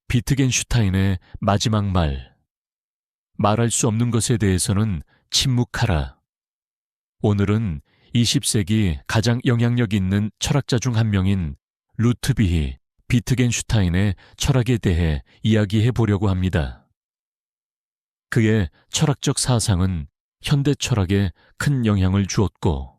비트겐슈타인의 마지막 말. 말할 수 없는 것에 대해서는 침묵하라. 오늘은 20세기 가장 영향력 있는 철학자 중 한 명인 루트비히 비트겐슈타인의 철학에 대해 이야기해 보려고 합니다. 그의 철학적 사상은 현대 철학에 큰 영향을 주었고,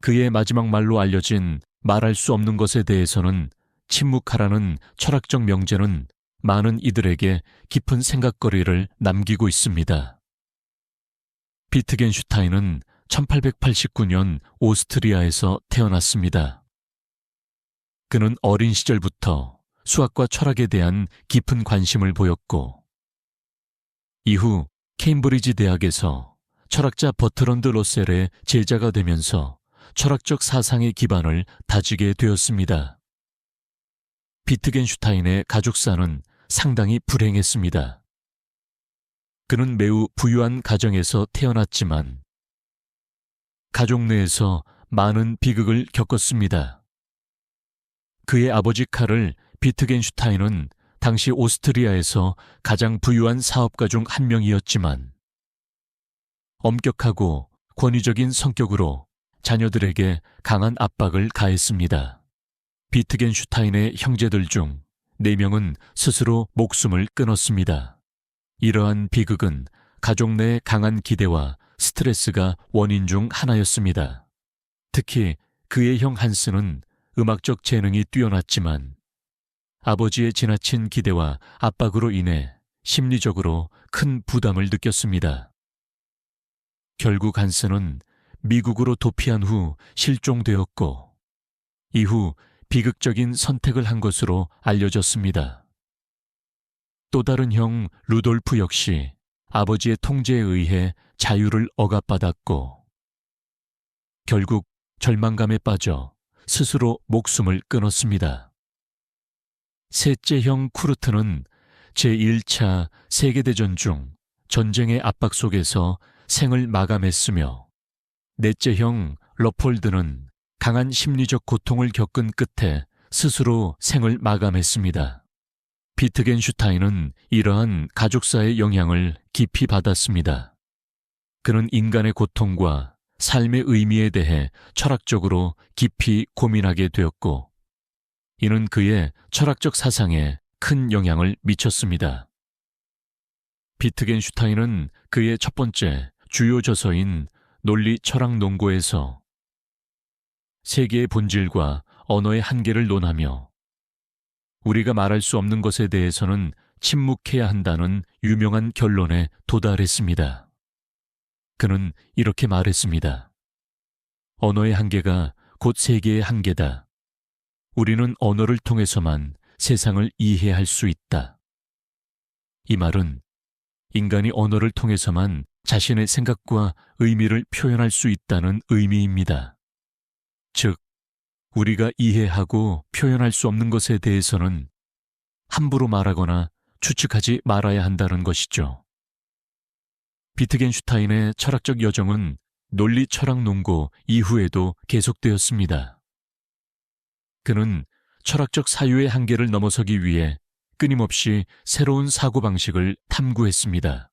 그의 마지막 말로 알려진 말할 수 없는 것에 대해서는 침묵하라는 철학적 명제는 많은 이들에게 깊은 생각거리를 남기고 있습니다. 비트겐슈타인은 1889년 오스트리아에서 태어났습니다. 그는 어린 시절부터 수학과 철학에 대한 깊은 관심을 보였고, 이후 케임브리지 대학에서 철학자 버트런드 러셀의 제자가 되면서 철학적 사상의 기반을 다지게 되었습니다. 비트겐슈타인의 가족사는 상당히 불행했습니다. 그는 매우 부유한 가정에서 태어났지만 가족 내에서 많은 비극을 겪었습니다. 그의 아버지 칼을 비트겐슈타인은 당시 오스트리아에서 가장 부유한 사업가 중 한 명이었지만 엄격하고 권위적인 성격으로 자녀들에게 강한 압박을 가했습니다. 비트겐슈타인의 형제들 중 4명은 스스로 목숨을 끊었습니다. 이러한 비극은 가족 내의 강한 기대와 스트레스가 원인 중 하나였습니다. 특히 그의 형 한스는 음악적 재능이 뛰어났지만 아버지의 지나친 기대와 압박으로 인해 심리적으로 큰 부담을 느꼈습니다. 결국 한스는 미국으로 도피한 후 실종되었고, 이후 비극적인 선택을 한 것으로 알려졌습니다. 또 다른 형 루돌프 역시 아버지의 통제에 의해 자유를 억압받았고, 결국 절망감에 빠져 스스로 목숨을 끊었습니다. 셋째 형 쿠르트는 제1차 세계대전 중 전쟁의 압박 속에서 생을 마감했으며, 넷째 형 러폴드는 강한 심리적 고통을 겪은 끝에 스스로 생을 마감했습니다. 비트겐슈타인은 이러한 가족사의 영향을 깊이 받았습니다. 그는 인간의 고통과 삶의 의미에 대해 철학적으로 깊이 고민하게 되었고, 이는 그의 철학적 사상에 큰 영향을 미쳤습니다. 비트겐슈타인은 그의 첫 번째 주요 저서인 논리 철학 논고에서 세계의 본질과 언어의 한계를 논하며 우리가 말할 수 없는 것에 대해서는 침묵해야 한다는 유명한 결론에 도달했습니다. 그는 이렇게 말했습니다. 언어의 한계가 곧 세계의 한계다. 우리는 언어를 통해서만 세상을 이해할 수 있다. 이 말은 인간이 언어를 통해서만 자신의 생각과 의미를 표현할 수 있다는 의미입니다. 즉, 우리가 이해하고 표현할 수 없는 것에 대해서는 함부로 말하거나 추측하지 말아야 한다는 것이죠. 비트겐슈타인의 철학적 여정은 논리 철학 논고 이후에도 계속되었습니다. 그는 철학적 사유의 한계를 넘어서기 위해 끊임없이 새로운 사고방식을 탐구했습니다.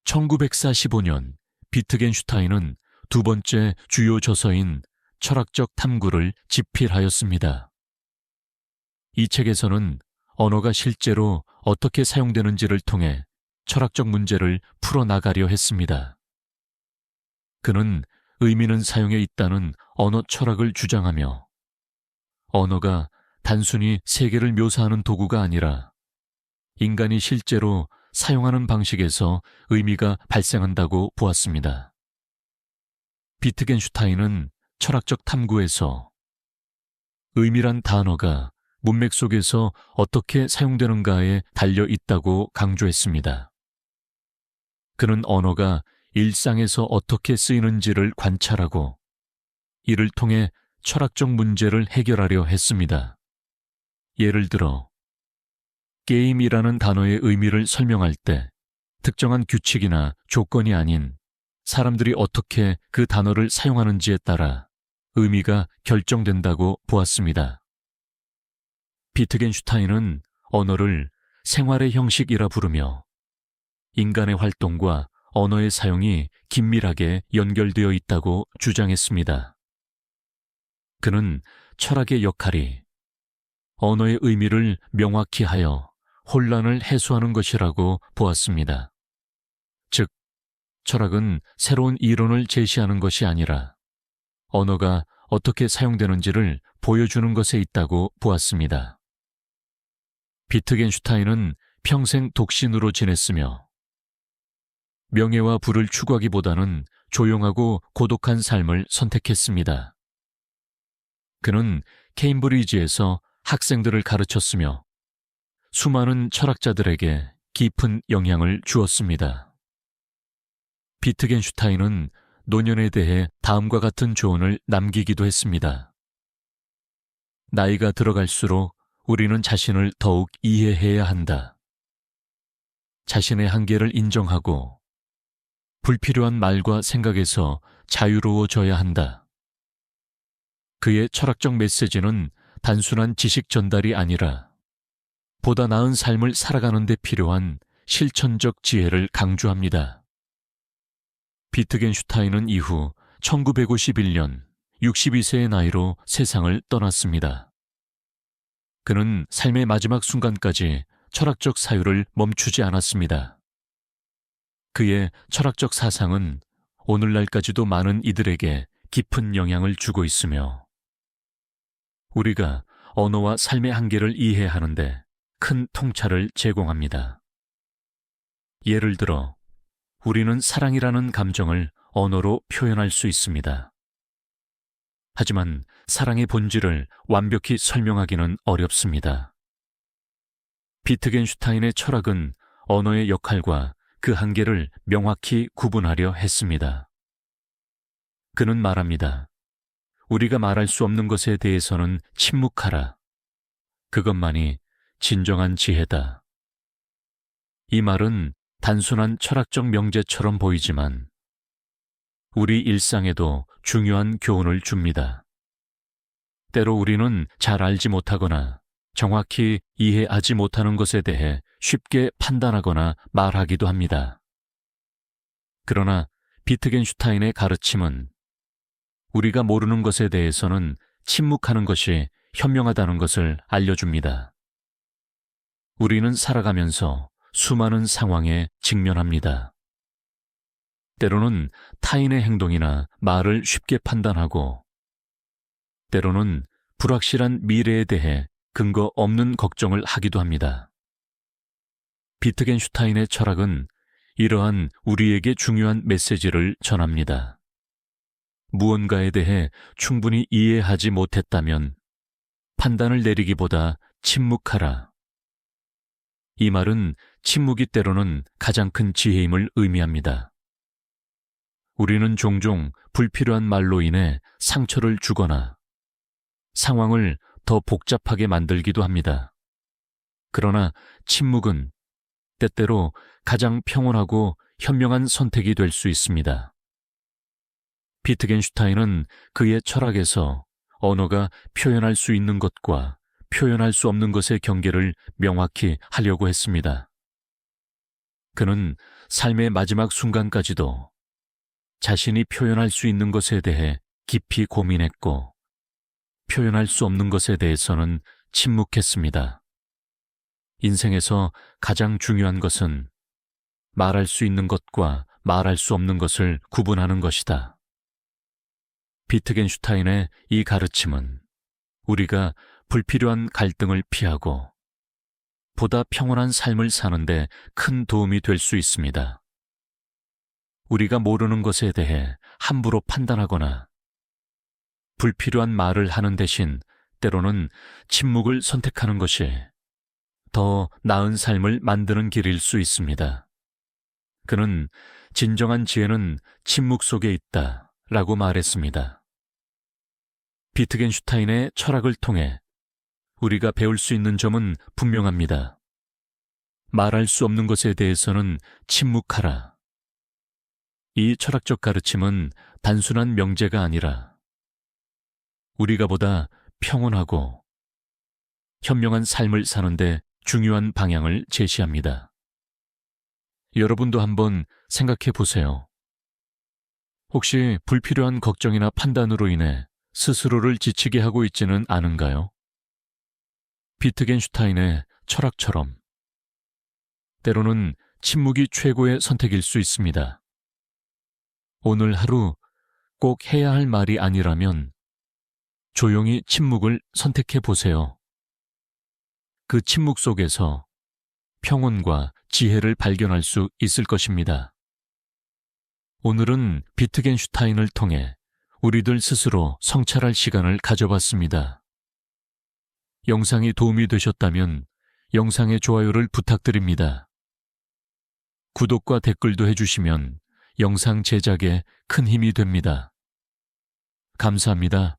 1945년 비트겐슈타인은 두 번째 주요 저서인 철학적 탐구를 집필하였습니다. 이 책에서는 언어가 실제로 어떻게 사용되는지를 통해 철학적 문제를 풀어나가려 했습니다. 그는 의미는 사용에 있다는 언어 철학을 주장하며 언어가 단순히 세계를 묘사하는 도구가 아니라 인간이 실제로 사용하는 방식에서 의미가 발생한다고 보았습니다. 비트겐슈타인은 철학적 탐구에서 의미란 단어가 문맥 속에서 어떻게 사용되는가에 달려 있다고 강조했습니다. 그는 언어가 일상에서 어떻게 쓰이는지를 관찰하고 이를 통해 철학적 문제를 해결하려 했습니다. 예를 들어, 게임이라는 단어의 의미를 설명할 때 특정한 규칙이나 조건이 아닌 사람들이 어떻게 그 단어를 사용하는지에 따라 의미가 결정된다고 보았습니다. 비트겐슈타인은 언어를 생활의 형식이라 부르며 인간의 활동과 언어의 사용이 긴밀하게 연결되어 있다고 주장했습니다. 그는 철학의 역할이 언어의 의미를 명확히 하여 혼란을 해소하는 것이라고 보았습니다. 즉, 철학은 새로운 이론을 제시하는 것이 아니라 언어가 어떻게 사용되는지를 보여주는 것에 있다고 보았습니다. 비트겐슈타인은 평생 독신으로 지냈으며 명예와 부를 추구하기보다는 조용하고 고독한 삶을 선택했습니다. 그는 케임브리지에서 학생들을 가르쳤으며 수많은 철학자들에게 깊은 영향을 주었습니다. 비트겐슈타인은 노년에 대해 다음과 같은 조언을 남기기도 했습니다. 나이가 들어갈수록 우리는 자신을 더욱 이해해야 한다. 자신의 한계를 인정하고 불필요한 말과 생각에서 자유로워져야 한다. 그의 철학적 메시지는 단순한 지식 전달이 아니라 보다 나은 삶을 살아가는 데 필요한 실천적 지혜를 강조합니다. 비트겐슈타인은 이후 1951년 62세의 나이로 세상을 떠났습니다. 그는 삶의 마지막 순간까지 철학적 사유를 멈추지 않았습니다. 그의 철학적 사상은 오늘날까지도 많은 이들에게 깊은 영향을 주고 있으며 우리가 언어와 삶의 한계를 이해하는데 큰 통찰을 제공합니다. 예를 들어 우리는 사랑이라는 감정을 언어로 표현할 수 있습니다. 하지만 사랑의 본질을 완벽히 설명하기는 어렵습니다. 비트겐슈타인의 철학은 언어의 역할과 그 한계를 명확히 구분하려 했습니다. 그는 말합니다. 우리가 말할 수 없는 것에 대해서는 침묵하라. 그것만이 진정한 지혜다. 이 말은 단순한 철학적 명제처럼 보이지만 우리 일상에도 중요한 교훈을 줍니다. 때로 우리는 잘 알지 못하거나 정확히 이해하지 못하는 것에 대해 쉽게 판단하거나 말하기도 합니다. 그러나 비트겐슈타인의 가르침은 우리가 모르는 것에 대해서는 침묵하는 것이 현명하다는 것을 알려줍니다. 우리는 살아가면서 수많은 상황에 직면합니다. 때로는 타인의 행동이나 말을 쉽게 판단하고 때로는 불확실한 미래에 대해 근거 없는 걱정을 하기도 합니다. 비트겐슈타인의 철학은 이러한 우리에게 중요한 메시지를 전합니다. 무언가에 대해 충분히 이해하지 못했다면 판단을 내리기보다 침묵하라. 이 말은 침묵이 때로는 가장 큰 지혜임을 의미합니다. 우리는 종종 불필요한 말로 인해 상처를 주거나 상황을 더 복잡하게 만들기도 합니다. 그러나 침묵은 때때로 가장 평온하고 현명한 선택이 될 수 있습니다. 비트겐슈타인은 그의 철학에서 언어가 표현할 수 있는 것과 표현할 수 없는 것의 경계를 명확히 하려고 했습니다. 그는 삶의 마지막 순간까지도 자신이 표현할 수 있는 것에 대해 깊이 고민했고 표현할 수 없는 것에 대해서는 침묵했습니다. 인생에서 가장 중요한 것은 말할 수 있는 것과 말할 수 없는 것을 구분하는 것이다. 비트겐슈타인의 이 가르침은 우리가 불필요한 갈등을 피하고 보다 평온한 삶을 사는데 큰 도움이 될 수 있습니다. 우리가 모르는 것에 대해 함부로 판단하거나 불필요한 말을 하는 대신 때로는 침묵을 선택하는 것이 더 나은 삶을 만드는 길일 수 있습니다. 그는 진정한 지혜는 침묵 속에 있다 라고 말했습니다. 비트겐슈타인의 철학을 통해 우리가 배울 수 있는 점은 분명합니다. 말할 수 없는 것에 대해서는 침묵하라. 이 철학적 가르침은 단순한 명제가 아니라 우리가 보다 평온하고 현명한 삶을 사는데 중요한 방향을 제시합니다. 여러분도 한번 생각해 보세요. 혹시 불필요한 걱정이나 판단으로 인해 스스로를 지치게 하고 있지는 않은가요? 비트겐슈타인의 철학처럼 때로는 침묵이 최고의 선택일 수 있습니다. 오늘 하루 꼭 해야 할 말이 아니라면 조용히 침묵을 선택해 보세요. 그 침묵 속에서 평온과 지혜를 발견할 수 있을 것입니다. 오늘은 비트겐슈타인을 통해 우리들 스스로 성찰할 시간을 가져봤습니다. 영상이 도움이 되셨다면 영상의 좋아요를 부탁드립니다. 구독과 댓글도 해주시면 영상 제작에 큰 힘이 됩니다. 감사합니다.